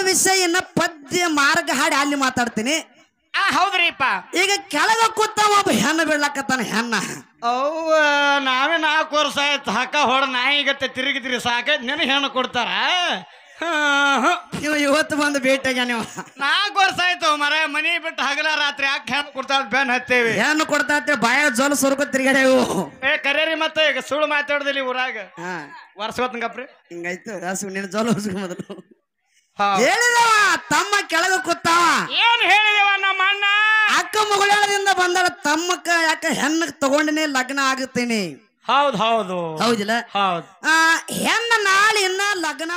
ವಿಷಯನ ಪದ್ಯ ಮಾರ್ಗ ಹಾಡಿ ಅಲ್ಲಿ ಮಾತಾಡ್ತೀನಿ. ಹೌದ್ರಿಪ್ಪ. ಈಗ ಕೆಳಗ ಕೂತಾವ ಒಬ್ಬ ಹೆಣ್ಣು ಬೀಳ್ಲಕತ್ತಾನ. ಹೆಣ್ಣ ಅವ್ವ ನಾವೇ 4 ವರ್ಷ ಆಯ್ತು ಹಕ್ಕ ಹೊಡ ನಾಯಿಗತ್ತೆ ತಿರುಗಿದ್ರಿ ಸಾಕೈತ್ ನೆನ ಹೆಣ್ಣು ಕೊಡ್ತಾರ. ನೀವು ಇವತ್ತು ಬಂದು ಭೇಟಿಯಾಗ ನೀವು 4 ವರ್ಷ ಆಯ್ತು ಮರ ಮನಿ ಬಿಟ್ಟು ಹಗಲ ರಾತ್ರಿ ಯಾಕೆ ಹೆಣ್ಣು ಕೊಡ್ತಾರ ಬೆನ್ ಹತ್ತೇವಿ. ಹೆಣ್ಣು ಕೊಡ್ತಾ ಬಾಯ ಜೋಲ ಸುರ್ಕೊ ತಿರ್ಗಾಡೇವು. ಕರೇರಿ ಮತ್ತೆ ಈಗ ಸುಳ್ಳು ಮಾತಾಡುದಿಲ್ಲ ಊರಾಗ. ವರ್ಷಗಪ್ರಿ ಹಿಂಗಾಯ್ತು. ನಿನ್ನ ಜೋಲ ಹೊಸ್ಕೊ ಮೊದಲು ಹೇಳಿದವ ತಮ್ಮ ಕೆಳಗ ಕೂತಾವ. ಏನ್ ಹೇಳಿದವ ನಮ್ಮ ಅಣ್ಣ? ಅಕ್ಕ ಮಗಳದಿಂದ ಬಂದಾಳ. ತಮ್ಮಕ್ಕ ಯಾಕ ಹೆಣ್ಣ ತಗೊಂಡಿನಿ ಲಗ್ನ ಆಗುತ್ತೇನೆ. ಹೌದು ಹೌದು ಹೌದಿಲ್ಲ? ಹೌದು. ಹೆಣ್ಣ ನಾಳಿನ ಲಗ್ನ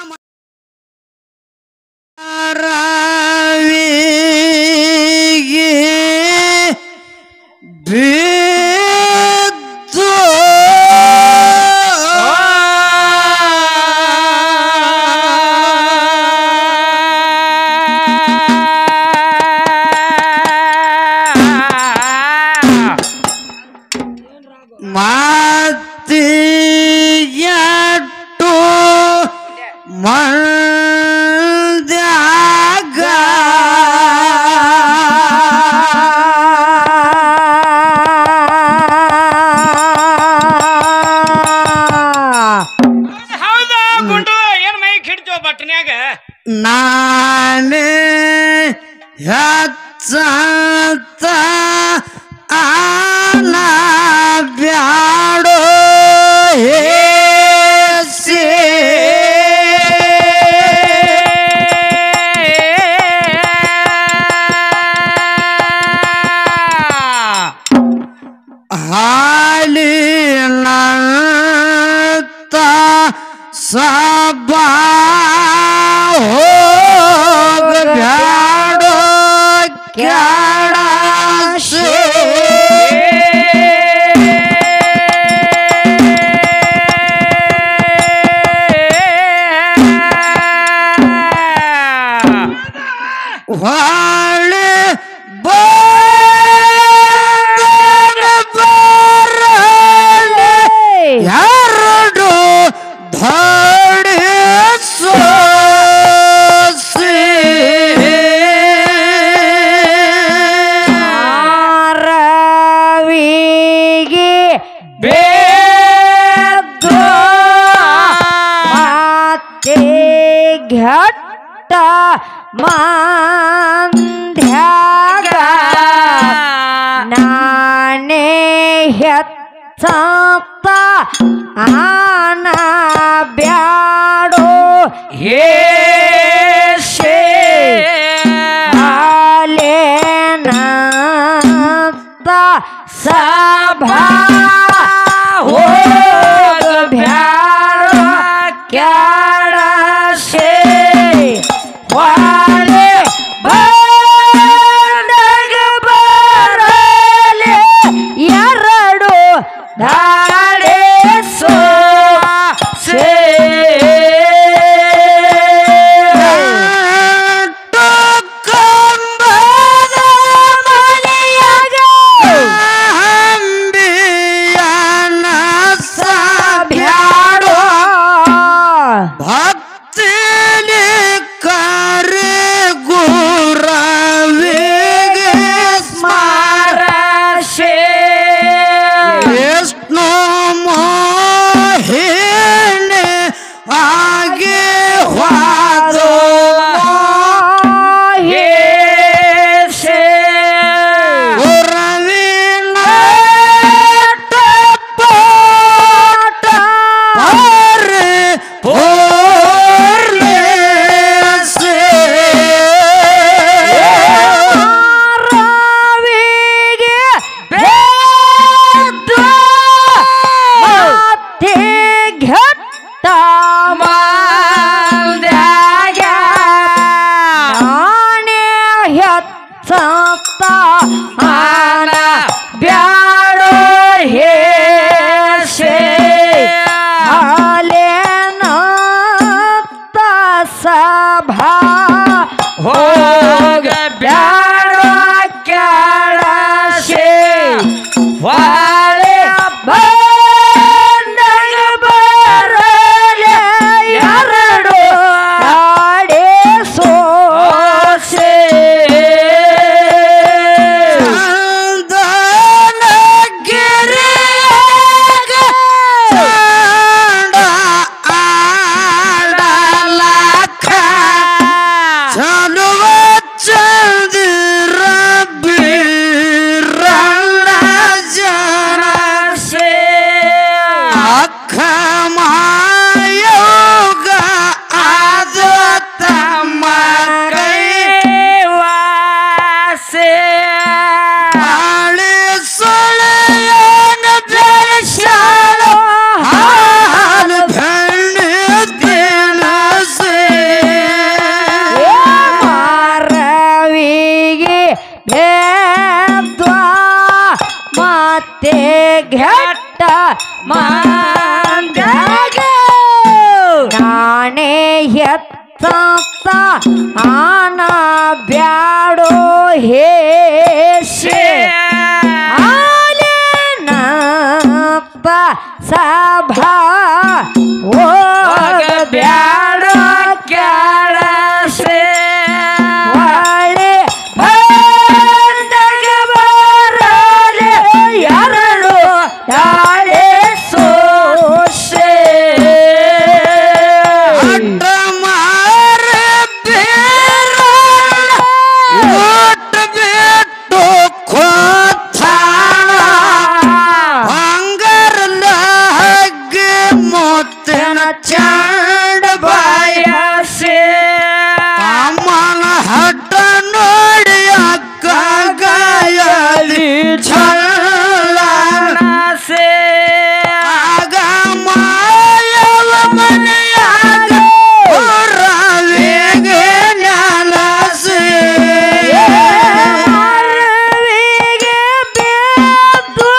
ಮಾತಿಯಟ್ಟು ಮಂದ್ಯಾಗ ಹೌದಾ ಗುಂಡು ಏನ್ ಮೈ ಕಿಡ್ತೀವ ಬಟ್ಟನ್ಯಾಗ ನಾನೇ ಹೆಚ್ಚ ಆನ ಬ್ಯಾಡೋ ಹೇಸಿ ಹಾಲಿನಂತ ಸಬಾ ಹೋಗ ಬ್ಯಾಡೋ ಕ್ಯಾಡಾಶೆ ಹೊಳೆ ಬರಲೆ ಎರಡು ಧಡಿ ಸೋಸಿ ರವಿಗೆ ಬೇದ ಮಾತೆ ಘಟ್ಟ ಮಂದ್ಯಾಗ ನಾನೇ ಹೆಚ್ಚತ್ತ ಆನ ಬ್ಯಾಡೋ ಹೇಸೆ ಹಾಲೇನಂತ ಸಭಾ ಹೋಗ ಬ್ಯಾಡೋ ಕ್ಯಾಡಾಶೆ ವಾಲೆ ಬಂದಾಗ ಬರಲೆ ಎರಡು ದಾಡೆ ಸೋಸೆ ಕಂಬದ ಮನೆಯಾಗ ಹಂಬಿಯನ ಸಭ್ಯಾಡೋ ಭಕ್ತಿಲಿ ಕರೆ ಗುರವಿಗೆ ಸ್ಮರಶೆ ವಿಷ್ಣು ಮೋಹಿನಿ ಆಗೆ ವಾದೋ ಹೇಸೆ ಗುರವಿನ ಟಪಾಟ ಹರೆ ಪೋರ್ಲೇಸೆ ರವಿಗೆ ಬೇದ ಮಾತೆ ಘಟ್ಟ ಮಂದ್ಯಾಗ ನಾನೇ ಹೆಚ್ಚತ್ತ ಆನ ಬ್ಯಾಡೋ ಹೇಸೆ ಹಾಲೇನಂತ ಸಭಾ ಹೋಗ ಬ್ಯಾಡೋ ಕ್ಯಾಡಾಶೆ ವಾಳೆ ಬಂದಾಗ ಬರಲೆ ಎರಡು ಗಾಡೆ ಸೋ ಘಟ್ಟ ಮಂದ್ಯಾಗ ನಾನೇ ಹೆತ್ತ ಆನ ಬ್ಯಾಡೋ ಹೇಶೆ ಆಲೇನಪ್ಪ ಸಭಾ ಹೋಗ ಬ್ಯಾಡೋ ಕೆಳಸೆ ಒಳ್ಳೆ ಬಂದಾಗ ಬರಲೆ ಎರಡು ನಾಳೆ ಸೋಸೆ ಅಡ್ಡ ಮಾರ ಬೇರ ಊಟ ಬಿಟ್ಟು ಕೋತಾಳ ಹಂಗರಲ್ಲ ಹಗ್ಗೆ ಮುತ್ತಿನ ಚಂಡ ಬಯಸೆ ಅಮ್ಮನ ಹಡ್ಡ ನೋಡಿ ಅಕ್ಕ ಗಾಯಲಿ ನಸೆ ಆಗ ಮಾಯವ ಮನೆಯಾಗ ರವಿಗೆ ನೆನಸಿ ಅರಿವಿಗೆ ಬಿದ್ದು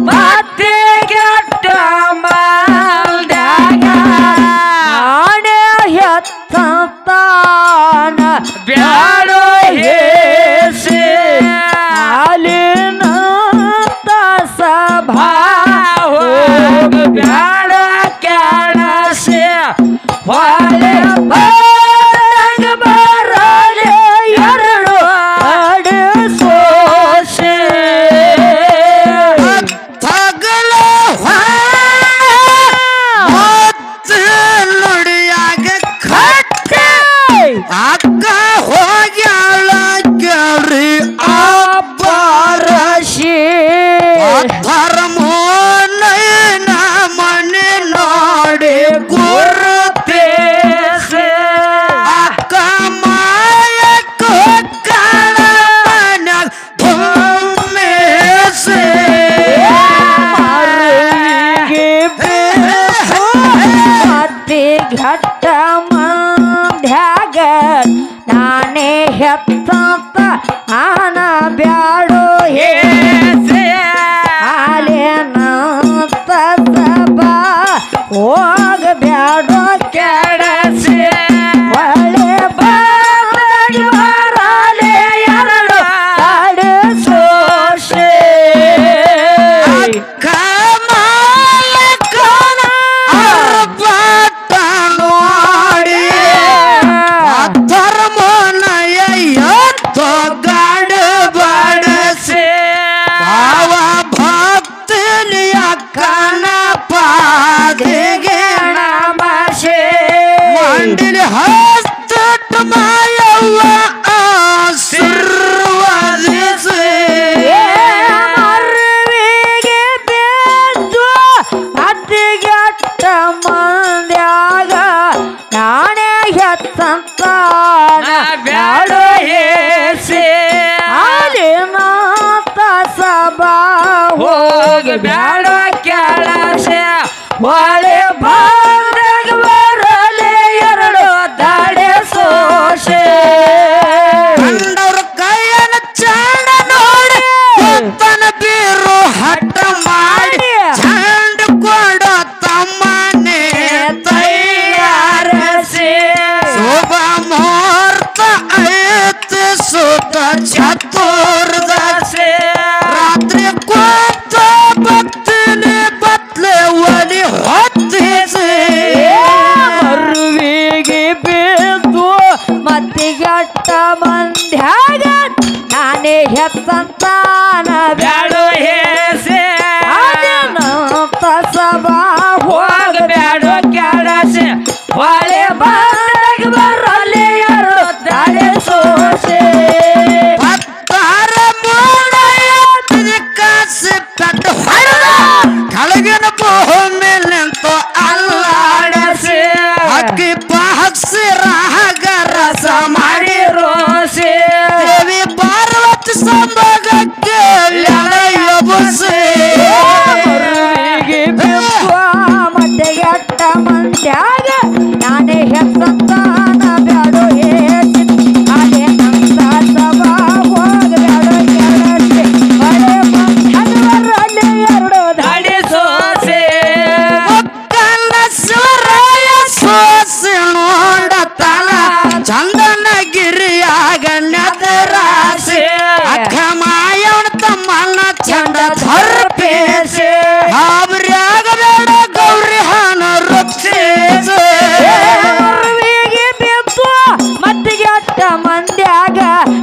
ಮತ್ತೆ ಕೆಟ್ಟ ಮಾಲ್ದಾಗ ನಾನೇ ಹೆತ್ತಾನ ಬ್ಯಾಡೋ ಹೇಸೆ ಹಾಲಿನ ಸಭಾ ಹೋಗ ಬ್ಯಾಡ ಕೆಳಸೆ ಹೊಳೆ ಬರಂಗ ಬರಲೆ ಎರಡು ಅಡೆ ಸೋಸೆ ತಗಲ ಮತ್ತೆ ನುಡಿಯಾಗ ಕಟ್ಟ ಅಕ್ಕ ಹೋಗ್ಯಾಳ ಕೇಳ್ರಿ ಅಬ್ಬರಶಿ ಧರ್ಮೋನಯನ ಮನೆ ನೋಡಿ ಗುರುತೇಸೆ ಅಕ್ಕ ಮಾಯಕ್ಕ ಕಾಳ ಮನ್ಯಾಗ ಭೂಮೇಸೆ ಅರಿವಿಗೆ ಬೇಸು ಮತ್ತೆ ಘಟ್ಟ ಮಂದ್ಯಾಗ ನಾನೇ ಹೆತ್ತ ಆನ ಬ್ಯಾಡೋ ಹೇಸೆ ಹಾಲೇನಂತ ಸಭಾ ಹೋಗ ಬ್ಯಾಡೋ ಕೆಡಸೆ ಒಳ್ಳೆ ಬಾಗಿ ಬರಲೆ ಎರಡು ಅಡೆ ಸೋಸೆ ಅಕ್ಕ ಮಾಯಕ್ಕನ ಅರ್ಪಟ ನೋಡಿ ಧರ್ಮೋನಯ ಎತ್ತೋ ಗಡ ಬಡಸೆ ಭಾವ ಭಕ್ತಿಲಿ ಅಕ್ಕನ ಪಾದಿಗೆ ನಮಶೆ ಮಂಡಿಲಿ ಹಸ್ತಟ ಮಾಯವ್ವ ಆಶೀರ್ವದಿಸಿ ಅರಿವಿಗೆ ಬಿದ್ದು ಅತ್ತಿಗೆಟ್ಟ ಮಂದ್ಯಾಗ ನಾನೇ ಹೆತ್ತಂತಾನ ಬ್ಯಾಡೋ ಹೇಸೆ ಹಾಲಿನಾಥ ಸಭಾ ಹೋಗ ಬ್ಯಾಡೋ ಕೆಳಸೆ ಒಳೆ ಬಂದಾಗ ಬರಲೆ ಎರಡು ದಾಡೆ ಸೋಸೆ ಕಂಡವ್ರ ಕೈಯನ ಚಂಡ ನೋಡಿ ಕೊತ್ತನ ಬೀರು ಹಠ ಮಾಡಿ ಚಂಡ ಕೊಡ ತಮ್ಮನೆ ತೈಯಾರಸೆ ಶುಭ ಮುಹೂರ್ತ ಐತಿ ಸುತ ಚತುರ್ದಶಿ ರಾತ್ರಿ ಕೂತ ಬತ್ತಲಿ ಬತ್ಲೆ ಒಲಿ ಹೊತ್ತಿಸಿ ಅರಿವಿಗೆ ಬಿದ್ದು ಮತ್ತಿಗಟ್ಟ ಮಂದ್ಯಾಗ ನಾನೇ ಹೆತ್ತಂತಾನ ಬ್ಯಾಡೋ ಹೇಸೆ ಹಾಲಿನಂತ ಸಭಾ ಹೋಗ ಬ್ಯಾಡೋ ಕೆಳಸೆ ಹೊಳೆ ಬಂದಾಗ ಬರಲೆ ಎರಡು ದಾಡೆ ಸೋಸೆ ಭಕ್ತರ ಮೂಡಯ ಕಾಸಿ ಪೆಟ್ಟು ಹೊಡೆದ ಕೆಳಗಿನ ಭೂಮಿ ನಿಂತು ಅಲ್ಲಾಡಸಿ ಅಕ್ಕಿ ಪಾಕ್ಸಿ ರಾಗ ರಸ ಮಾಡಿ ರೋಸೆ ದೇವಿ ಪಾರ್ವತಿ ಸಂಭೋಗಕ್ಕೆ ಎಳೆಯೊಬ್ಬಸಿ ಗಿರಿಯಾಗ ನದರಾಸೆ ಅಕ್ಕ ಮಾಯವನ ತಮ್ಮನ ಚಂಡ ಧರ್ಪೇಸೆ ಹಾಬ್ರ್ಯಾಗ ಬೇಡ ಗೌರಿ ಹಾನ ರಕ್ಷಿಸೆ ಬಿದ್ದು ಮತ್ತಿಗೆ ಅಟ್ಟ ಮಂದ್ಯಾಗ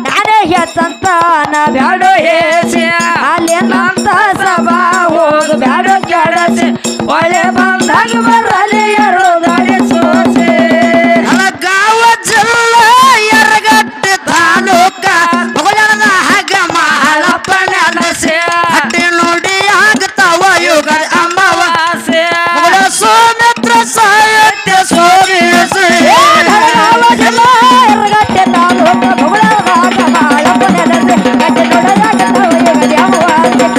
ನಾನೇ ಹೆತ್ತಂತಾನ ಬ್ಯಾಡೋ ಹೇಸೆ ಅಲ್ಲಿ ನಂತ ಸಭಾ ಹೋಗ ಬ್ಯಾಡೋ ಕೆಡಸೆ ಒಳ್ಳೆ ಬಂದಾಗ ಬರಲಿ ಎರಡು ಗಾಡಿ ಸೋಸೆ ಗಾವ ಜಿಲ್ಲ ಯರಗಟ್ಟೆ ತಾಲೂಕ ಹೊಗಳದ ಹಗ ಮಾಳಪ್ಪ ನೆಲಸೆ ಹಟ್ಟಿ ನೋಡಿ ಆಗ್ತಾವ ಯುಗ ಅಮಾವಾಸ್ಯೆ ಸೋಮಿತ್ರ ಸಾಹಿತ್ಯ ಸೋಮೇಸೆ ಎರಗಟ್ಟೆ ತಾಲೂಕ ಹೊಗಳದ ಹಗ ಮಾಳಪ್ಪ ನೆಲಸೆ ಹಟ್ಟಿ ನೋಡಿ ಆಗ್ತಾವ ಯುಗ ಅಮಾವಾಸ್ಯೆ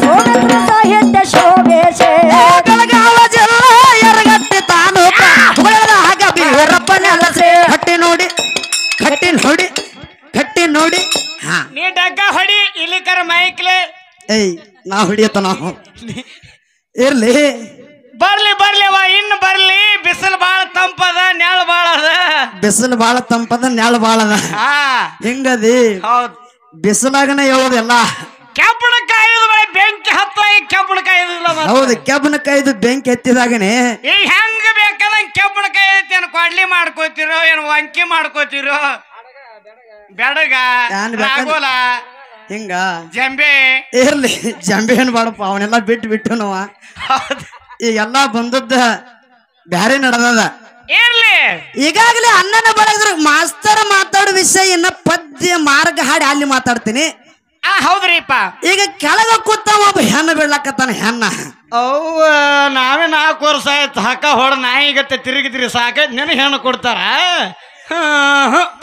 ಸೋಮಿತ್ರ ಸಾಹಿತ್ಯ ಸೋಮೇಸೆ ಬೆಳಗಾವ ಜಿಲ್ಲ ಯರಗಟ್ಟೆ ತಾಲೂಕ ಹೊಗಳದ ಹಗ ಬೀರಪ್ಪ ನೆಲಸೆ ಹಟ್ಟಿ ನೋಡಿ ನೋಡಿ ಹಾ ನೀ ಡಗ್ಗ ಹೊಡಿ ಇಲ್ಲಿಕರ ಮೈಕ್ಲೆ ಏಯ್ ನಾ ಹೊಡಿಯತ್ತ ನಾವು ಇರ್ಲಿ ಬರ್ಲಿ ಇನ್ನು ಬರ್ಲಿ ಬಿಸಿಲು ಬಾಳ ತಂಪದ ನೆಳ ಬಾಳ ಅದ ಬಿಸಿಲು ಬಾಳ ತಂಪದ ನೆಳ ಬಾಳ ಅದ ಹಾ ಹಿಂಗದಿ ಹೌದ್ ಬಿಸಿಲಾಗನ ಹೇಳೋದೆಲ್ಲ ಕೆಬ್ಬಣ ಕಾಯ್ದು ಬಳಿ ಬೆಂಕಿ ಹತ್ತ ಈ ಕೆಬ್ಬಣ ಕಾಯ್ದಿಲ್ಲ ಹೌದು ಕೆಬ್ಬನ ಕಾಯ್ದು ಬೆಂಕಿ ಎತ್ತಿದಾಗನೆ ಈಗ ಹೆಂಗ ಬೇಕಾದಂಗ ಕೆಬ್ಬಣ ಕಾಯ್ದೈತಿ ಏನ್ ಕೊಡ್ಲಿ ಮಾಡ್ಕೋತಿರೋ ಏನ್ ವಂಕಿ ಮಾಡ್ಕೋತಿರೋ ಬೆಡಗ ಏನ್ ಬೇಕಾದ- ರಾಗೋಲ ಹಿಂಗ ಜಂಬೆ ಇರ್ಲಿ ಜಂಬೆ ಏನ್ ಬಾಡಪ್ಪ ಅವನೆಲ್ಲ ಬಿಟ್ಟು ನಾವ ಹೌದ್ ಈಗೆಲ್ಲ ಬಂದದ್ದ ಬ್ಯಾರೆ ನಡೆದದ ಇರ್ಲಿ ಈಗಾಗಲೇ ಅಣ್ಣನ ಬಳಗದ್ರ ಮಾಸ್ತರ ಮಾತಾಡೋ ವಿಷಯ ಇನ್ನ ಪದ್ಯ ಮಾರ್ಗ ಹಾಡಿ ಅಲ್ಲಿ ಮಾತಾಡ್ತೀನಿ ಹೌದ್ರಿಪ್ಪ ಈಗ ಕೆಳಗ ಕೂತಾವ ಒಬ್ಬ ಹೆಣ್ಣ ಬೀಳ್ಲಕತ್ತಾನ ಹೆಣ್ಣ ಅವ ನಾವೇ 4 ವರ್ಷ ಆಯ್ತು ಹಕ್ಕ ಹೊಡ ನಾಯಿಗತ್ತೆ ತಿರುಗಿದ್ರಿ ಸಾಕೈತ್ ನೆನ ಹೆಣ್ಣು ಕೊಡ್ತಾರ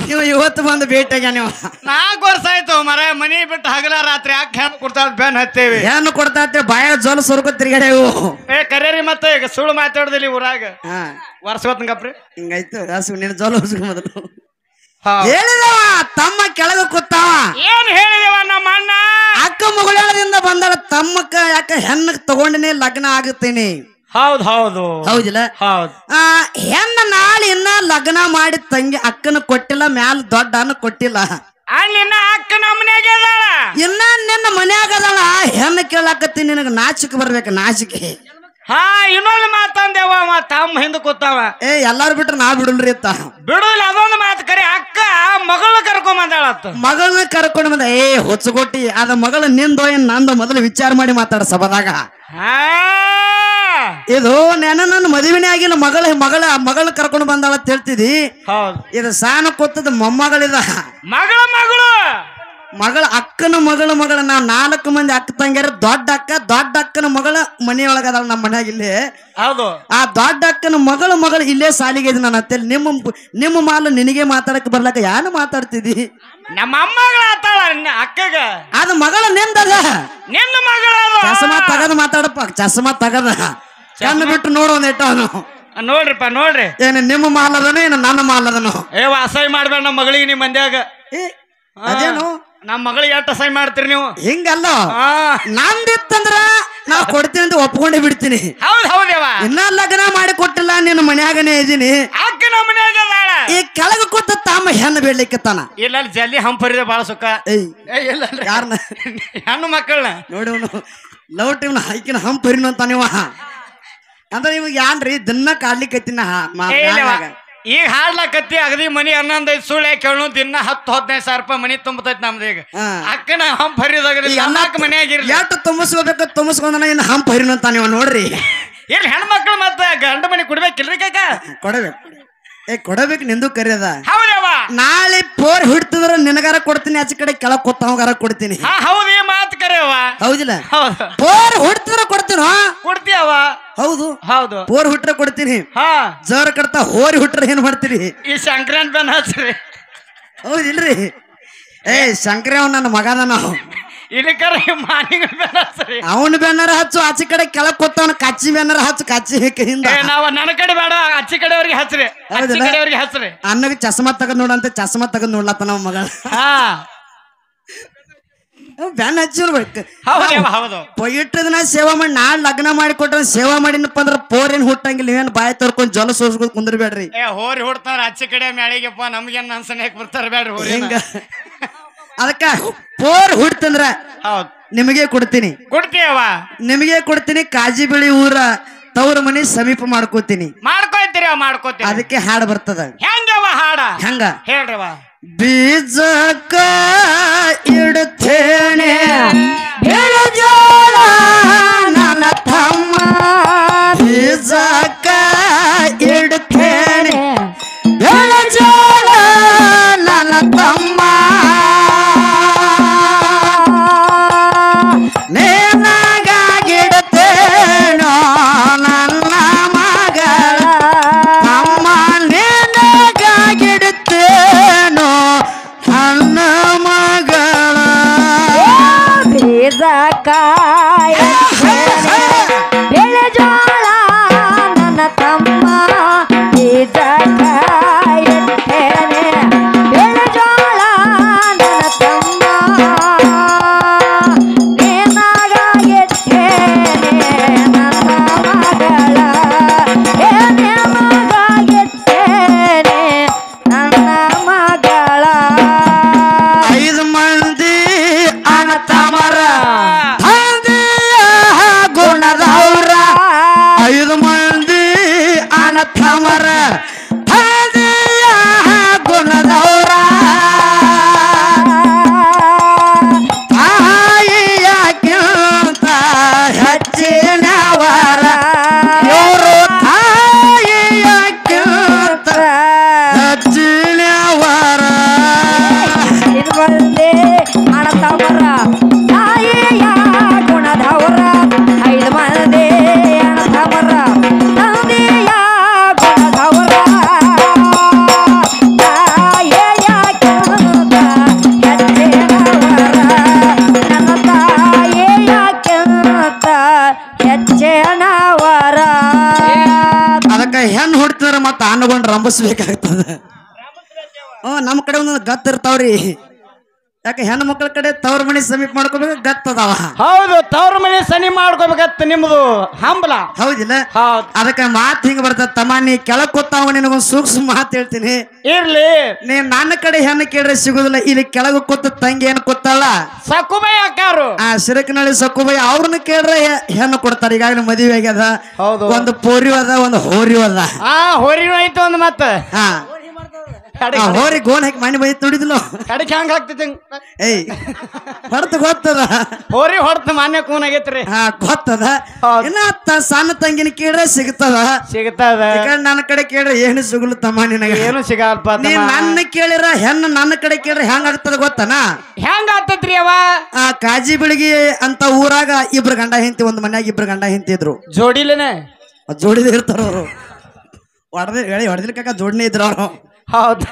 ನೀವು ಇವತ್ತು ಬಂದು ಭೇಟಿಯಾಗ ನೀವು 4 ವರ್ಷ ಆಯ್ತು ಮರ ಮನಿ ಬಿಟ್ಟು ಹಗಲ ರಾತ್ರಿ ಯಾಕೆ ಹೆಣ್ಣು ಕೊಡ್ತಾರ ಬೆನ್ ಹತ್ತೇವಿ ಹೆಣ್ಣು ಕೊಡ್ತಾ ಬಾಯ ಜೋಲ ಸುರ್ಕೊ ತಿರ್ಗಾಡೆವು ಕರೇರಿ ಮತ್ತೆ ಈಗ ಸುಳ್ಳು ಮಾತಾಡುದಿಲ್ಲ ಊರಾಗ ಹಾ ವರ್ಷ ಹೊತ್ತಂಗಪ್ರಿ ಹಿಂಗಾಯ್ತು ರಾಸು ನಿನ್ನ ಜೋಲ ಹುಸ್ಕೊ ಮೊದಲು ಹೇಳಿದವ ತಮ್ಮ ಕೆಳಗ ಕೂತಾವ ಏನ್ ಹೇಳಿದೇವ ನಮ್ಮ ಅಣ್ಣ ಅಕ್ಕ ಮಗಳದಿಂದ ಬಂದಳ ತಮ್ಮಕ್ಕ ಯಾಕ ಹೆಣ್ಣ ತಗೊಂಡಿನಿ ಲಗ್ನ ಆಗುತ್ತೀನಿ ಹೌದು ಹೌದು ಹೌದಿಲ್ಲ ಹೌದು ಹೆಣ್ಣ ನಾಳೆ ಇನ್ನ ಲಗ್ನ ಮಾಡಿ ತಂಗಿ ಅಕ್ಕನ ಕೊಟ್ಟಿಲ್ಲ ಮ್ಯಾಲ ದೊಡ್ಡ ಅನ್ನ ಕೊಟ್ಟಿಲ್ಲ ನಿನ್ನ ಅಕ್ಕ ನಮ್ಮ ಮನ್ಯಾಗ ಅದಾಳ ಇನ್ನ ನಿನ್ನ ಮನ್ಯಾಗ ಅದಳ ಹೆಣ್ಣು ಕೇಳಾಕತ್ತೀನಿ ನಿನಗ ನಾಚಿಕೆ ಬರ್ಬೇಕು ನಾಚಿಕೆ ಇನ್ನೊಂದು ಮಾತಂದೇವ ತಮ್ಮ ಹಿಂದ ಕೂತಾವ ಎಲ್ಲಾರು ಬಿಟ್ರೆ ನಾ ಬಿಡಲ್ರಿ ಅತ್ತ ಬಿಡುದಿಲ್ಲ ಅದೊಂದು ಮಾತು ಕರಿ ಅಕ್ಕ ಮಗಳ ಕರ್ಕೊಂಡ್ ಬಂದಾಳತ್ತ ಮಗಳನ್ನ ಕರ್ಕೊಂಡು ಬಂದ ಹೊಚ್ಚಗೊಟ್ಟಿ ಅದ ಮಗಳ ನಿಂದೋ ಏನ್ ನಂದು ಮೊದಲು ವಿಚಾರ ಮಾಡಿ ಮಾತಾಡ ಸಭಾದಾಗ ಇದು ನನ್ನ ಮದುವೆನೇ ಆಗಿಲ್ಲ ಮಗಳ ಕರ್ಕೊಂಡು ಬಂದಾಳ ಅಂತ ಹೇಳ್ತಿದಿ ಇದು ಸಾನ ಕೊತ್ತದ ಮೊಮ್ಮಗಳಿದ ಮಗಳ ಅಕ್ಕನ ಮಗಳ ನಾವ್ 4 ಮಂದಿ ಅಕ್ಕ ತಂಗ್ಯಾರ ದೊಡ್ಡ ಅಕ್ಕನ ಮಗಳ ಮನೆಯೊಳಗದಾಳ ನಮ್ಮ ಮನ್ಯಾಗ ಇಲ್ಲಿ ಆ ದೊಡ್ಡ ಅಕ್ಕನ ಮಗಳು ಇಲ್ಲೇ ಸಾಲಿಗೆ ಇದೆ ನನ್ನ ಹತ್ತಲ್ಲಿ ನಿಮ್ಮ ಮಾಲು ನಿನಗೆ ಮಾತಾಡಕ್ ಬರ್ಲಕ್ಕ ಯಾನು ಮಾತಾಡ್ತಿದಿ ನಮ್ಮ ಅಮ್ಮಗಳ ಅಕ್ಕಗ ಅದು ಮಗಳ ನಿಂದದ ನಿನ್ನ ಮಗಳ ಚಸ್ಮಾ ತಗದ ಮಾತಾಡಪ್ಪ ಚಸ್ಮಾ ತಗದ ಕಣ್ಣು ಬಿಟ್ಟು ನೋಡು ಒಂದ್ ಅವನು ನೋಡ್ರಿಪ್ಪ ನೋಡ್ರಿ ಏನ ನಿಮ್ಮ ಮಾಲದನು ಏನ ನನ್ನ ಮಾಲದನು ಅಸಹ್ಯ ಮಾಡ್ಬೇಡ ನಮ್ಮ ಮಗಳಿಗೆ ನಿಮ್ ಮಂದ್ಯಾಗ ಅದೇನು ನಮ್ಮ ಮಗಳಿಗೆ ಎಷ್ಟು ಅಸಹ್ಯ ಮಾಡ್ತೀರಿ ನೀವು ಹಿಂಗಲ್ಲ ನಂದಿತ್ತಂದ್ರ ನಾ ಕೊಡ್ತೀನಿ ಅಂತ ಒಪ್ಕೊಂಡೇ ಬಿಡ್ತೀನಿ ಹೌದೇವ ಇನ್ನ ಲಗ್ನ ಮಾಡಿ ಕೊಟ್ಟಿಲ್ಲ ನಿನ್ನ ಮನ್ಯಾಗನೇ ಇದೀನಿ ಅಕ್ಕ ನಮ್ಮ ಮನ್ಯಾಗ ಈ ಕೆಳಗ ಕೂತ ತಮ್ಮ ಹೆಣ್ಣು ಬೇಡ್ಲಿಕ್ಕತ್ತಾನ ಇಲ್ಲ ಜಲ್ದಿ ಹಂಪರಿದೆ ಬಾಳ ಸುಖ ಇಲ್ಲ ಯಾರನ್ನ ಹೆಣ್ಣು ಮಕ್ಕಳನ್ನ ನೋಡಿ ಲೌಟ್ ಇವನ ಹೈಕಿನ ಹಂಪರಿನು ಅಂತ ನೀವ ಅಂದ್ರೆ ಇವಾಗ ಯಾನ್ರಿ ದಿನ ಕಾಡ್ಲಿಕ್ಕತ್ತಿನ ಈಗ ಹಾಡ್ಲಕತ್ತಿ ಅಗದಿ ಮನಿ 11 ಸುಳ್ಳು ಕೇಳು ದಿನ 10-15 ಸಾವಿರ ರೂಪಾಯಿ ಮನಿ ತುಂಬತೈತಿ ನಮ್ದು ಈಗ ಅಕ್ಕನ ಹಂಪರಿದಾಗ ಮನ್ಯಾಗಿರ್ಲಿ ಎಷ್ಟು ತುಂಬಿಸ್ಕೋಬೇಕು ತುಂಬಿಸ್ಕೊಂಡ ಇನ್ನು ಹಂಪರಿನು ಅಂತ ನೀವ ನೋಡ್ರಿ ಇಲ್ಲಿ ಹೆಣ್ಮಕ್ಳು ಮತ್ತೆ ಗಂಡ ಮನಿ ಕೊಡ್ಬೇಕಿಲ್ರಿ ಕಾಕ ಕೊಡಬೇಕು ಕೊಡಬೇಕು ನಿಂದು ಕರಿಯದ ಹೌದವ ನಾಳೆ ಪೋರ್ ಹಿಡ್ತಿದ್ರ ನಿನಗಾರ ಕೊಡ್ತೀನಿ ಆಚೆ ಕಡೆ ಕೆಳಗ್ ಕೂತವಗಾರ ಕೊಡ್ತೀನಿ ಹೌದು ಈ ಮಾತು ಕರೆಯವ ಹೌದಿಲ್ಲ ಪೋರ್ ಹುಡ್ತಿದ್ರ ಕೊಡ್ತೀನ ಕೊಡ್ತೀಯವ ಹೌದು ಹೌದು ಪೋರ್ ಹುಟ್ರ ಕೊಡ್ತೀನಿ ಜೋರ ಕಡ್ತಾ ಹೋರಿ ಹುಟ್ರ ಏನ್ ಮಾಡ್ತೀರಿ ಈ ಸಂಕ್ರಾಂತಿ ಬೆನ್ನ ಹಚ್ರಿ ಹೌದಿಲ್ರಿ ಶಂಕರ ಅವ್ ನನ್ನ ಮಗದ ನಾವು ಅವನು ಬೆನ್ನರ ಹಚ್ಚು ಆಚೆ ಕಡೆ ಕೆಳಗ್ ಕೂತವನ ಕಚ್ಚಿ ಬೆನ್ನರ ಹಚ್ಚು ಕಚ್ಚಿ ನಾವ್ ನನ್ನ ಕಡೆ ಬೇಡ ಅಚ್ಚಿ ಕಡೆಯವ್ರಿಗೆ ಹಚ್ರಿ ಕಡೆಯವ್ರಿಗೆ ಹಚ್ರಿ ಅನ್ನಗೆ ಚಸ್ಮಾ ತಗದ್ ನೋಡಂತೆ ಚಸ್ಮಾ ತಗದ್ ನೋಡ್ಲತ್ತ ನಾವ್ ಮಗ ಬ್ಯಾನ್ ಹಚ್ಚಿರ್ಬೇಕು. ಹೌದು ಇಟ್ಟು ದಿನ ಸೇವಾ ಮಾಡಿ ನಾಳೆ ಲಗ್ನ ಮಾಡಿ ಕೊಟ್ಟ ಸೇವಾ ಮಾಡಿನಪ್ಪ ಅಂದ್ರ ಪೋರೇನ್ ಹುಟ್ಟಂಗಿಲ್ಲ. ನೀವೇನ್ ಬಾಯಿ ತರ್ಕೊಂಡ್ ಜಲ ಸೋಸ್ಕೊಂಡ್ ಕುಂದ್ರಬೇಡ್ರಿ. ಹೋರಿ ಹುಡ್ತಾರ ಆಚೆ ಕಡೆ ಮ್ಯಾಳಿಗೆಪ್ಪ ನಮ್ಗೇನ್ ಅನ್ಸನ್ಯಾಕ ಬರ್ತಾರ ಬೇಡ್ರಿ ಹೋರಿ. ಹಿಂಗ ಅದಕ್ಕ ಪೋರ್ ಹುಡ್ತಂದ್ರ ನಿಮಗೆ ಕೊಡ್ತೀನಿ. ಕೊಡ್ತೀಯವ ನಿಮಗೆ ಕೊಡ್ತೀನಿ. ಕಾಜಿ ಬಿಳಿ ಊರ ತವ್ರ ಮನಿ ಸಮೀಪ ಮಾಡ್ಕೋತೀನಿ. ಮಾಡ್ಕೋತೀರಿ ಅದಕ್ಕೆ ಹಾಡು ಬರ್ತದ. ಹೆಂಗವ ಹಾಡ? ಹೆಂಗ ಹೇಳ್ರವ. ಬೀಜಕ್ಕ ಇಡುತ್ತೇನೆ ಜೋಳ ನನ್ನ ತಮ್ಮ, ಬೀಜಕ್ಕ ಇಡುತ್ತೇನೆ ಜೋಳ ನನ್ನ ತಮ್ಮ, ನೇನಾಗಿಡುತ್ತೇನೋ ನನ್ನ ಮಗಳ ತಮ್ಮ, ನೇನಾಗಿಡುತ್ತೇನೋ ನನ್ನ ಮಗಳ. ಬೀಜಕಾಯ ಬೆಳೆ ಜೋಳ ನನ್ನ ತಮ್ಮ, ಬೀಜಕಾಯ ಬೆಳೆ ಜೋಳ ನನ್ನ ತಮ್ಮ, ನೇನಾಗ ಎತ್ತೇನೆ ನನ್ನ ಮಗಳ, ನೇನಾಗ ಎತ್ತೇನೆ ನನ್ನ ಮಗಳ. 5 ಮಂದಿ ಅಣ್ಣ ತಮ್ಮರ ತಂದೆಯ ಗುಣದವ್ರ, 5 ಮಂದಿ ಅಣ್ಣ ತಮ್ಮರ ತಂದೆಯ ಗುಣದವ್ರ, ತಾಯಿಯಕ್ಕಿಂತ ಹೆಚ್ಚಿನವರ ಇವರು, ತಾಯಿಯಕ್ಕಿಂತ ಹೆಚ್ಚಿನವರ. ಇದು ಬಂದೆ ಅಣ್ಣ ತಮ್ಮರ ತಾಯಿಯ ಗುಣದವರ, 5 ಮಂದಿ ಅಣ್ಣ ತಮ್ಮರ ತಂದೆಯ ಗುಣದವರ, ತಾಯಿಯ ಕೆಂತ ಹೆಚ್ಚಿನವರ, ನನ್ನ ತಾಯಿಯ ಕೆಂತ ಹೆಚ್ಚಿನವರ. ಅದಕ್ಕ ಹೆಣ್ಣು ಹುಡ್ತಿದ್ರ ಮತ್ತ ಅನ್ನಗೊಂಡು ರಂಭಿಸ್ಬೇಕಾಗ್ತದ. ನಮ್ಮ ಕಡೆ ಒಂದೊಂದು ಗತ್ ಇರ್ತಾವ್ರಿ. ಯಾಕೆ ಹೆಣ್ಣು ಮಕ್ಕಳ ಕಡೆ ತವ್ರ ಮನಿ ಸಮೀಪ ಮಾಡ್ಕೋಬೇಕು ಗತ್ತದಾವ. ಹೌದು, ತವ್ರ ಮನೆ ಸನಿ ಮಾಡ್ಕೋಬೇಕತ್ತ ನಿಮ್ದು ಹಂಬಲ. ಹೌದಿಲ್ಲ? ಹೌದು. ಅದಕ್ಕ ಮಾತು ಹಿಂಗ ಬರ್ತದ. ತಮ್ಮ ನೀ ಕೆಳಕ್ ಕೂತಾವ ನಿನಗೊಂದು ಸೂಕ್ಷ್ಮ ಮಾತು ಹೇಳ್ತೀನಿ. ಇರ್ಲಿ, ನೀ ನನ್ನ ಕಡೆ ಹೆಣ್ಣು ಕೇಳ್ರೆ ಸಿಗುದಿಲ್ಲ. ಇಲ್ಲಿ ಕೆಳಗ ಕೂತ ತಂಗಿ ಏನ್ ಕೂತಾಳ ಸಕುಬೈ ಅಕ್ಕಾರು ಆ ಸಿರಕನಳ್ಳಿ ಸಕ್ಕುಬೈ ಅವ್ರನ್ನ ಕೇಳ್ರೆ ಹೆಣ್ಣು ಕೊಡ್ತಾರ. ಈಗಾಗಲೇ ಮದುವೆ ಆಗ್ಯದ. ಹೌದು. ಒಂದು ಪೋರಿ ಅದ, ಒಂದು ಹೋರಿ ಅದ. ಹೋರಿನೂ ಐತಿ ಒಂದು ಮತ್ತ ಹಾ ಹೋರಿ ಗೋನ್ ಹಾಕಿ ಮನೆ ಬೈ ತುಡಿದಿಲ್ಲ. ಕಡಿಕೆ ಹಂಗ ಹಾಕ್ತೈತಿ. ಏಯ್ ಹೊಡ್ತ ಗೊತ್ತದ. ಹೋರಿ ಹೊಡ್ತ ಮಾನ್ಯ ಕೂನ್ ಆಗೈತ್ರಿ. ಹಾ ಗೊತ್ತದ. ಇನ್ನ ಸಣ್ಣ ತಂಗಿನ ಕೇಳ್ರೆ ಸಿಗ್ತದ. ಸಿಗ್ತದ. ನನ್ನ ಕಡೆ ಕೇಳ್ರೆ ಏನು ಸಿಗಲು ತಮ್ಮ ನಿನಗ. ಏನು ಸಿಗಲ್ಪ. ನೀ ನನ್ನ ಕೇಳಿರ ಹೆಣ್ಣು ನನ್ನ ಕಡೆ ಕೇಳ್ರೆ ಹೆಂಗ ಆಗ್ತದ ಗೊತ್ತನ? ಹೆಂಗ ಆಗ್ತೈತ್ರಿ ಅವ? ಆ ಕಾಜಿ ಬೆಳಗಿ ಅಂತ ಊರಾಗ 2 ಗಂಡ ಹೆಂಡತಿ, ಒಂದು ಮನ್ಯಾಗ 2 ಗಂಡ ಹೆಂಡತಿ ಇದ್ರು. ಜೋಡಿಲೇನೆ ಜೋಡಿದ ಇರ್ತಾರ ಅವರು. ಹೊಡೆದಿಲ್ ಕಾಕ ಜೋಡಿನೇ ಇದ್ರು ಅವರು. ಹೌದು.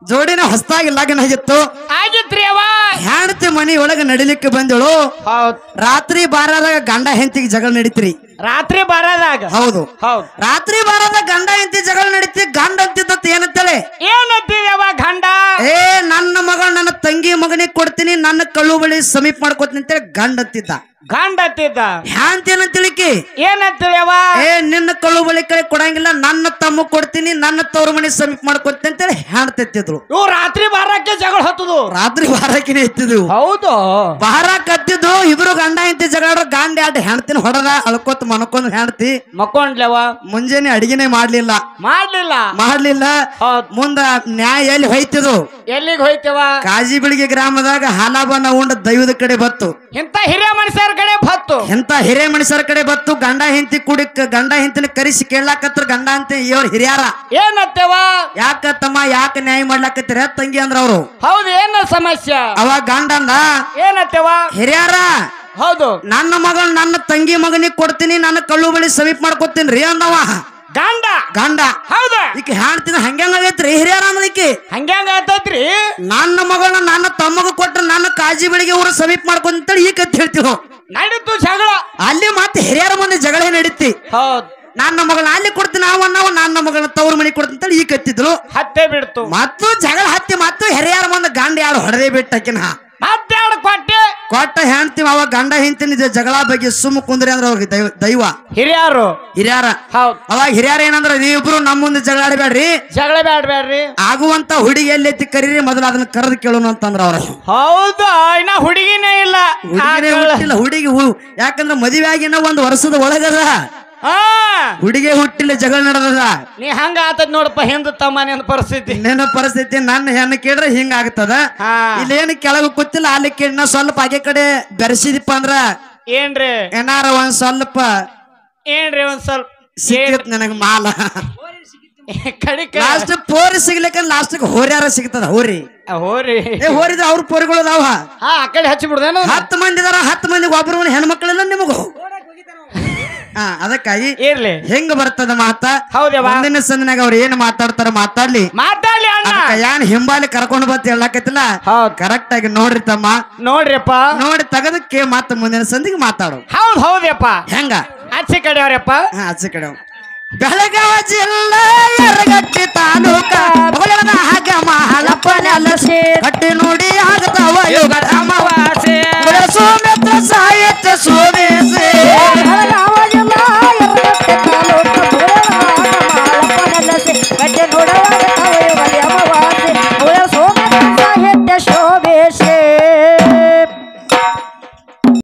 ಜೋಡಿನ ಹೊಸದಾಗಿ ಲಗ್ನ ಆಗಿತ್ತು. ಆಗಿತ್ರಿ ಅವ. ಹೆಂಡತಿ ಮನಿ ಒಳಗ ನಡಿಲಿಕ್ಕೆ ಬಂದಳು. ಹೌದು. ರಾತ್ರಿ ಬಾರದಾಗ ಗಂಡ ಹೆಂಡತಿಗೆ ಜಗಳ ನಡೀತ್ರಿ. ರಾತ್ರಿ ಬರದಾಗ. ಹೌದು. ಹೌದು. ರಾತ್ರಿ ಬಾರದಾಗ ಗಂಡ ಹೆಂಡತಿ ಜಗಳ ನಡೀತಿ. ಗಂಡ ಅಂತಿದ್ದ ಏನಂತೇಳಿ ಏನಂತೀವಿ ಅವ ಗಂಡ? ನನ್ನ ಮಗ ನನ್ನ ತಂಗಿ ಮಗನಿಗೆ ಕೊಡ್ತೀನಿ, ನನ್ನ ಕಳ್ಳು ಬಳಿ ಸಮೀಪ ಮಾಡ್ಕೋತೀನಿ ಅಂತೇಳಿ ಗಂಡ ಅಂತಿದ್ದ. ಗಂಡ ಅಂತಿದ್ದ. ಹ್ಯಾಂತ ಏನಂತೇಳಿಕಿ ಏನಂತೀವಿ ಅವ? ನಿನ್ನ ಕಳ್ಳು ಬಳಿ ಕಡೆ ಕೊಡಂಗಿಲ್ಲ, ನನ್ನ ತಮ್ಮ ಕೊಡ್ತೀನಿ, ನನ್ನ ತವ್ರ ಮನೆ ಸಮೀಪ ಮಾಡ್ಕೊತೀನಿ ಅಂತೇಳಿ ಹ್ಯಾಂಡ್ತಿದ್ರು. ಇವು ರಾತ್ರಿ ಬಾರಕ್ಕೆ ಜಗಳ ಹತ್ತದು. ರಾತ್ರಿ ಬಾರಕಿನೇ ಎತ್ತಿದ್ವು. ಹೌದು. ಬಾರಕ್ ಹತ್ತಿದ್ದು. 2 ಗಂಡ ಹೆಂಡತಿ ಜಗಳ. ಗಂಡ 2 ಹೆಣ್ತಿನ ಹೊಡೆದ ಅಳ್ಕೋತ ಮನ್ಕೊಂಡ್ ಹೆಣ್ತಿ ಮಕ್ಕೊಂಡ್ಲವ. ಮುಂಜಾನೆ ಅಡಿಗೆನೆ ಮಾಡ್ಲಿಲ್ಲ. ಮುಂದ ನ್ಯಾಯ ಎಲ್ಲಿ ಹೋಯ್ತಿದ್ರು? ಎಲ್ಲಿಗೆ ಹೋಯ್ತೇವ? ಕಾಜಿ ಬೆಳಿಗ್ಗೆ ಗ್ರಾಮದಾಗ ಹಾಲಾಬನ ಉಂಡ ದೈವದ ಕಡೆ ಬತ್ತು. ಇಂತ ಹಿರಿಯ ಮನುಷ್ಯರ ಕಡೆ ಬತ್ತು. ಎಂತ ಹಿರಿಯ ಮನುಷ್ಯರ ಕಡೆ ಬತ್ತು. ಗಂಡ ಹೆಂಡತಿ ಕೂಡಿ ಗಂಡ ಹೆಂಡತಿನ ಕರೆಸಿ ಕೇಳಾಕತ್ರ. ಗಂಡ ಅಂತ ಇವ್ರ ಹಿರಿಯಾರ ಏನತ್ತೇವ? ಯಾಕ ತಮ್ಮ ಯಾಕ ನ್ಯಾಯ ಮಾಡ್ಲಾಕತ್ತೀರ ತಂಗಿ ಅಂದ್ರ ಅವ್ರು. ಹೌದು. ಏನ ಸಮಸ್ಯೆ? ಅವಾಗ ಗಂಡ ಅಂದ ಏನತ್ತೇವ? ಹಿರಿಯಾರ, ಹೌದು, ನನ್ನ ಮಗನ್ ನನ್ನ ತಂಗಿ ಮಗನಿಗೆ ಕೊಡ್ತೀನಿ, ನನ್ನ ಕಳ್ಳು ಬಳಿ ಸಮೀಪ ಮಾಡ್ಕೊತೀನಿ ರೀ ಅಂದವ ಗಂಡ. ಗಂಡ ಹೌದ. ಈಕೆ ಹಾಡ್ತಿದ ಹಂಗಂಗೈತ್ರಿ ಹಿರಿಯಾರ ಅಂದ್ಲಿಕ್ಕೆ. ಹಂಗ್ಯಾಂಗ ಆತೈತ್ರಿ? ನನ್ನ ಮಗಳನ್ನ ನನ್ನ ತಮ್ಮಗ ಕೊಟ್ರ ನನ್ನ ಕಾಜಿ ಬೆಳಿಗ್ಗೆ ಊರ ಸಮೀಪ ಮಾಡ್ಕೊಂತೇಳಿ ಈ ಕತ್ ಹೇಳ್ತೀವಿ. ನಡೀತು ಜಗಳ. ಅಲ್ಲಿ ಮತ್ತೆ ಹಿರಿಯರ ಮಂದಿ ಜಗಳ ನಡೀತಿ. ಹೌದು. ನನ್ನ ಮಗಳನ್ನ ಅಲ್ಲಿ ಕೊಡ್ತೀನಿ, ನಾವು ನನ್ನ ಮಗಳನ್ನ ತವ್ರ ಮನೆ ಕೊಡ್ತಂತೇಳಿ ಈ ಕತ್ತಿದ್ರು. ಹತ್ತೆ ಬಿಡ್ತು. ಮತ್ತು ಜಗಳ ಹತ್ತಿ ಮತ್ತು ಹಿರಿಯರ ಮಂದಿ ಗಂಡ ಯಾರು ಹೊಡೆದೇ ಬಿಟ್ಟಕಿನ ಮತ್ತೆ ಕೊಟ್ಟೆ. ಕೊಟ್ಟ ಹೆಣ್ತೀವಿ ಅವಾಗ ಗಂಡ ಹೆಂಡ್ತಿನ ಜಗಳ ಬಗ್ಗೆ ಸುಮ್ಮ ಕುಂದ್ರಿ ಅಂದ್ರೆ ಅವ್ರಿಗೆ ದೈವ ಹಿರಿಯಾರ ಅವಾಗ ಹಿರಿಯಾರ ಏನಂದ್ರ ನೀವಿಬ್ರು ನಮ್ಮ ಮುಂದೆ ಜಗಳ ಆಡಬೇಡ್ರಿ ಆಗುವಂತ ಹುಡುಗಿ ಎಲ್ಲೈತಿ ಕರೀರಿ ಮೊದಲು ಅದನ್ನ ಕರೆದು ಕೇಳೋಣ ಅಂತಂದ್ರ ಅವ್ರ ಹೌದಾ ಇನ್ನ ಹುಡುಗಿನೇ ಇಲ್ಲ ಹುಡುಗಿ ಯಾಕಂದ್ರ ಮದುವೆ ಆಗಿನ ಒಂದ್ ವರ್ಷದ ಒಳಗದ ಹುಡುಗಿ ಹುಟ್ಟಿಲ್ಲ ಜಗಳ ನಡೆದ ನೀ ಹಂಗ ಆತದ್ ನೋಡಪ್ಪ ಹಿಂದ ತಮ್ಮನ ಪರಿಸ್ಥಿತಿ ನನ್ನ ಹೆಣ್ಣು ಕೇಳ್ರೆ ಹಿಂಗ ಆಗ್ತದ ಇಲ್ಲೇನು ಕೆಳಗ ಕೂತಿಲ್ಲ ಅಲ್ಲಿ ಕೇಳ ಸ್ವಲ್ಪ ಆಗೆ ಕಡೆ ಬೆರೆಸಿದಿಪ್ಪ ಅಂದ್ರ ಏನ್ರಿ ಏನಾರ ಒಂದ್ ಸ್ವಲ್ಪ ಸಿಗತ್ ನನಗ ಮಾಲ ಲಾಸ್ಟ್ ಪೋರಿ ಸಿಗ್ಲಿಕ್ಕ ಲಾಸ್ಟ್ ಹೋರ್ಯಾರ ಸಿಗ್ತದ ಹೋರಿದ್ರ ಅವ್ರ ಪೋರಿಗಳು ಅದಾವ ಆ ಕಡೆ ಹಚ್ಚಿ ಬಿಡ್ದೇನು 10 ಮಂದಿ ಇದಾರ 10 ಮಂದಿಗೆ ಒಬ್ರು ಹೆಣ್ಮಕ್ಳೆಲ್ಲ ನಿಮಗೂ ಅದಕ್ಕಾಗಿ ಇರ್ಲಿ ಹೆಂಗ ಬರ್ತದ ಮಾತ ಹೌದಾ ಮುಂದಿನ ಸಂದಿನಾಗ ಅವ್ರು ಏನ್ ಮಾತಾಡ್ತಾರ ಮಾತಾಡ್ಲಿ ಏನ್ ಹಿಂಬಾಲಿ ಕರ್ಕೊಂಡು ಬತ್ ಹೇಳಕತ್ತಿಲ್ಲ ಕರೆಕ್ಟ್ ಆಗಿ ನೋಡ್ರಿ ತಮ್ಮ ನೋಡ್ರಿಪ್ಪ ನೋಡಿ ತಗದಕ್ಕೆ ಮತ್ತ ಮುಂದಿನ ಸಂದಿಗೆ ಮಾತಾಡೋ ಹೌದಪ್ಪ ಹೆಂಗ ಆಚೆ ಕಡೆ ಅವ್ರಪ್ಪ ಆಚೆ ಕಡೆ ಬೆಳಗಾವ ಜಿಲ್ಲಾ ಯರಗಟ್ಟಿ ತಾಲೂಕ ಹಾಗ ಮಹಾಲಪ್ಪನ ಕಟ್ಟಿ ನೋಡಿ ಆಗ್ತಾವ ಯುಗ ಅಮವಾಸಿ